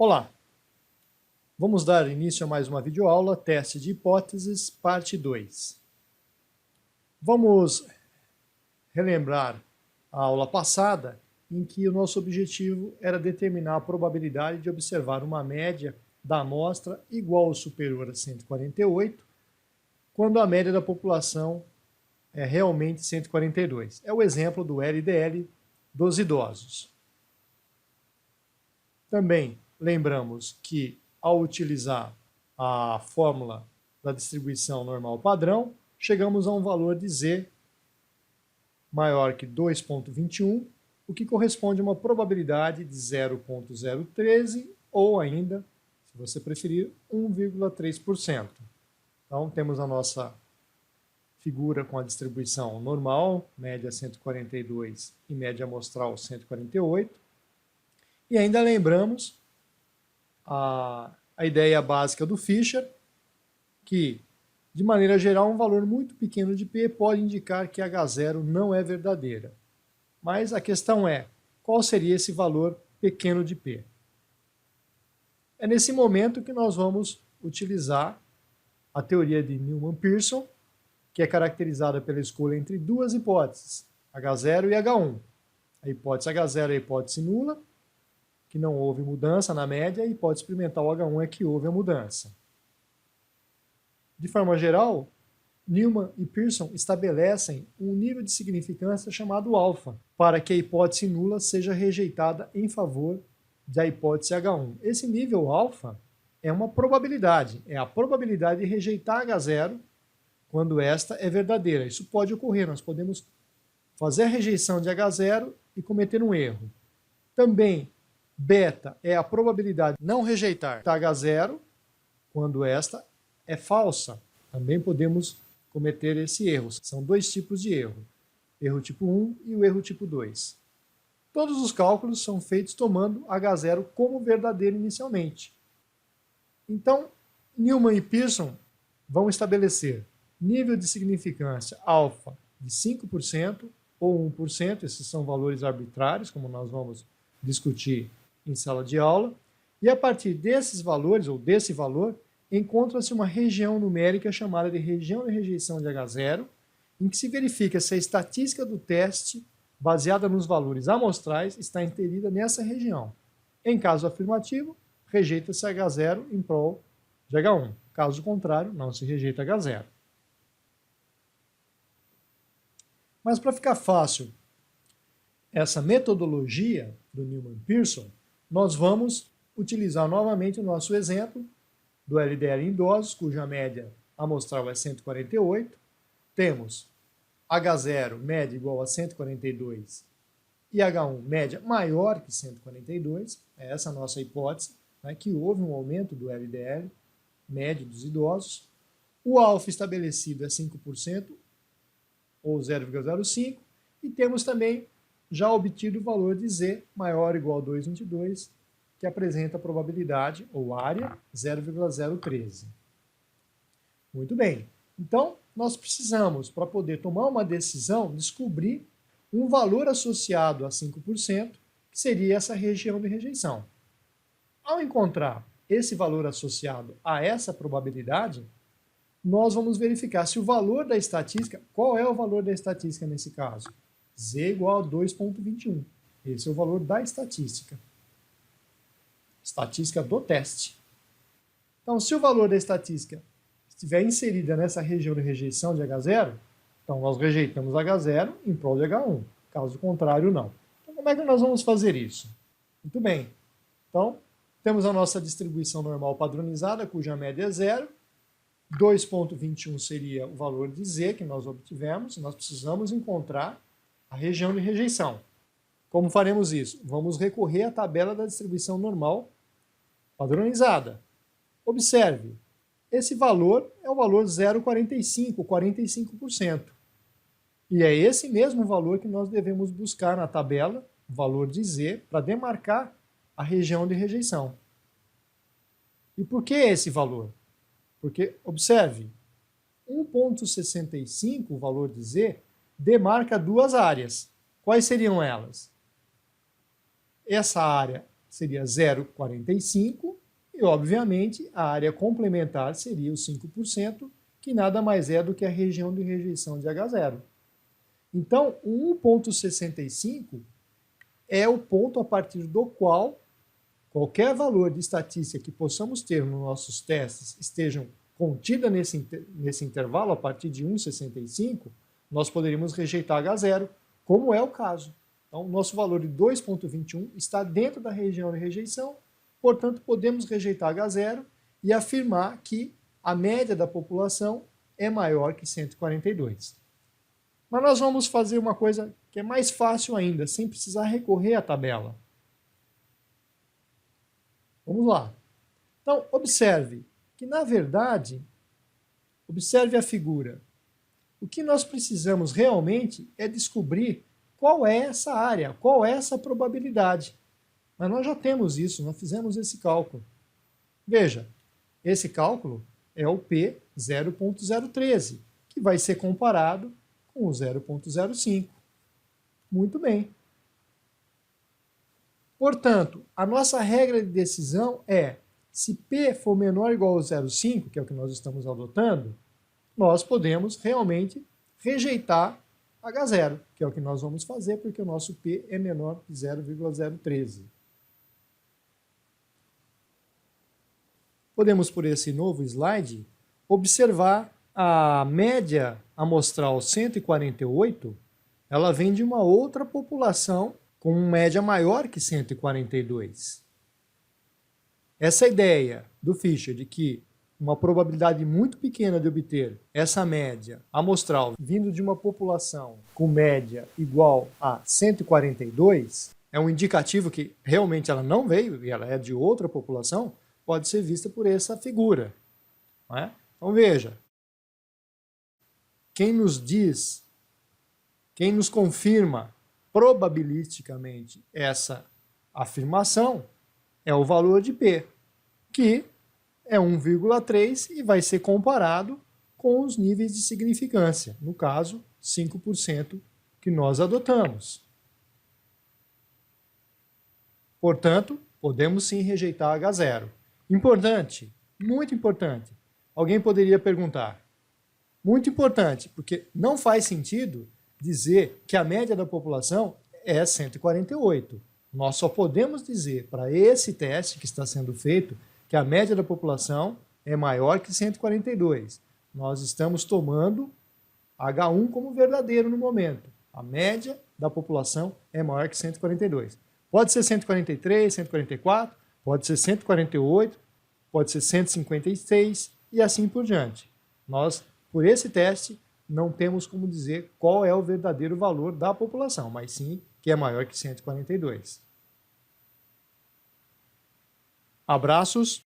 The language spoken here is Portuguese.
Olá! Vamos dar início a mais uma videoaula, teste de hipóteses, parte 2. Vamos relembrar a aula passada, em que o nosso objetivo era determinar a probabilidade de observar uma média da amostra igual ou superior a 148, quando a média da população é realmente 142. É o exemplo do LDL dos idosos. Também lembramos que, ao utilizar a fórmula da distribuição normal padrão, chegamos a um valor de Z maior que 2,21, o que corresponde a uma probabilidade de 0,013 ou ainda, se você preferir, 1,3%. Então, temos a nossa figura com a distribuição normal, média 142 e média amostral 148. E ainda lembramos a ideia básica do Fisher, que, de maneira geral, um valor muito pequeno de P pode indicar que H0 não é verdadeira. Mas a questão é, qual seria esse valor pequeno de P? É nesse momento que nós vamos utilizar a teoria de Newman-Pearson, que é caracterizada pela escolha entre duas hipóteses, H0 e H1. A hipótese H0 é a hipótese nula, que não houve mudança na média, e a hipótese experimental H1 é que houve a mudança. De forma geral, Newman e Pearson estabelecem um nível de significância chamado alfa, para que a hipótese nula seja rejeitada em favor da hipótese H1. Esse nível alfa é uma probabilidade, é a probabilidade de rejeitar H0 quando esta é verdadeira. Isso pode ocorrer, nós podemos fazer a rejeição de H0 e cometer um erro. Também, beta é a probabilidade de não rejeitar H0 quando esta é falsa. Também podemos cometer esse erro. São dois tipos de erro. Erro tipo 1 e o erro tipo 2. Todos os cálculos são feitos tomando H0 como verdadeiro inicialmente. Então, Newman e Pearson vão estabelecer nível de significância alfa de 5% ou 1%, esses são valores arbitrários, como nós vamos discutir em sala de aula, e a partir desses valores, ou desse valor, encontra-se uma região numérica chamada de região de rejeição de H0, em que se verifica se a estatística do teste, baseada nos valores amostrais, está inserida nessa região. Em caso afirmativo, rejeita-se H0 em prol de H1. Caso contrário, não se rejeita H0. Mas para ficar fácil essa metodologia do Newman-Pearson, nós vamos utilizar novamente o nosso exemplo do LDL em idosos, cuja média amostral é 148. Temos H0 média igual a 142 e H1 média maior que 142. É essa a nossa hipótese, né, que houve um aumento do LDL médio dos idosos. O alfa estabelecido é 5%, ou 0,05, e temos também já obtido o valor de Z maior ou igual a 2,22, que apresenta a probabilidade, ou área, 0,013. Muito bem. Então, nós precisamos, para poder tomar uma decisão, descobrir um valor associado a 5%, que seria essa região de rejeição. Ao encontrar esse valor associado a essa probabilidade, nós vamos verificar se o valor da estatística, qual é o valor da estatística nesse caso? Z igual a 2,21. Esse é o valor da estatística. Estatística do teste. Então, se o valor da estatística estiver inserida nessa região de rejeição de H0, então nós rejeitamos H0 em prol de H1. Caso contrário, não. Então, como é que nós vamos fazer isso? Muito bem. Então, temos a nossa distribuição normal padronizada, cuja média é 0. 2,21 seria o valor de Z que nós obtivemos. Nós precisamos encontrar a região de rejeição. Como faremos isso? Vamos recorrer à tabela da distribuição normal padronizada. Observe, esse valor é o valor 0,45, 45%. E é esse mesmo valor que nós devemos buscar na tabela, o valor de Z, para demarcar a região de rejeição. E por que esse valor? Porque, observe, 1,65, o valor de Z, demarca duas áreas. Quais seriam elas? Essa área seria 0,45 e, obviamente, a área complementar seria os 5%, que nada mais é do que a região de rejeição de H0. Então, o 1,65 é o ponto a partir do qual qualquer valor de estatística que possamos ter nos nossos testes estejam contida nesse intervalo, a partir de 1,65, nós poderíamos rejeitar H0, como é o caso. Então, o nosso valor de 2,21 está dentro da região de rejeição, portanto, podemos rejeitar H0 e afirmar que a média da população é maior que 142. Mas nós vamos fazer uma coisa que é mais fácil ainda, sem precisar recorrer à tabela. Vamos lá. Então, observe que, na verdade, observe a figura. O que nós precisamos realmente é descobrir qual é essa área, qual é essa probabilidade. Mas nós já temos isso, nós fizemos esse cálculo. Veja, esse cálculo é o P 0,013, que vai ser comparado com o 0,05. Muito bem. Portanto, a nossa regra de decisão é, se P for menor ou igual a 0,5, que é o que nós estamos adotando, nós podemos realmente rejeitar H0, que é o que nós vamos fazer, porque o nosso P é menor que 0,013. Podemos, por esse novo slide, observar a média amostral 148, ela vem de uma outra população com média maior que 142. Essa ideia do Fischer de que uma probabilidade muito pequena de obter essa média amostral vindo de uma população com média igual a 142 é um indicativo que realmente ela não veio e ela é de outra população, pode ser vista por essa figura. Não é? Então veja, quem nos diz, quem nos confirma probabilisticamente essa afirmação é o valor de P, que é 1,3 e vai ser comparado com os níveis de significância, no caso, 5% que nós adotamos. Portanto, podemos sim rejeitar H0. Importante, muito importante. Alguém poderia perguntar, muito importante, porque não faz sentido dizer que a média da população é 148. Nós só podemos dizer para esse teste que está sendo feito que a média da população é maior que 142. Nós estamos tomando H1 como verdadeiro no momento. A média da população é maior que 142. Pode ser 143, 144, pode ser 148, pode ser 156 e assim por diante. Nós, por esse teste, não temos como dizer qual é o verdadeiro valor da população, mas sim que é maior que 142. Abraços.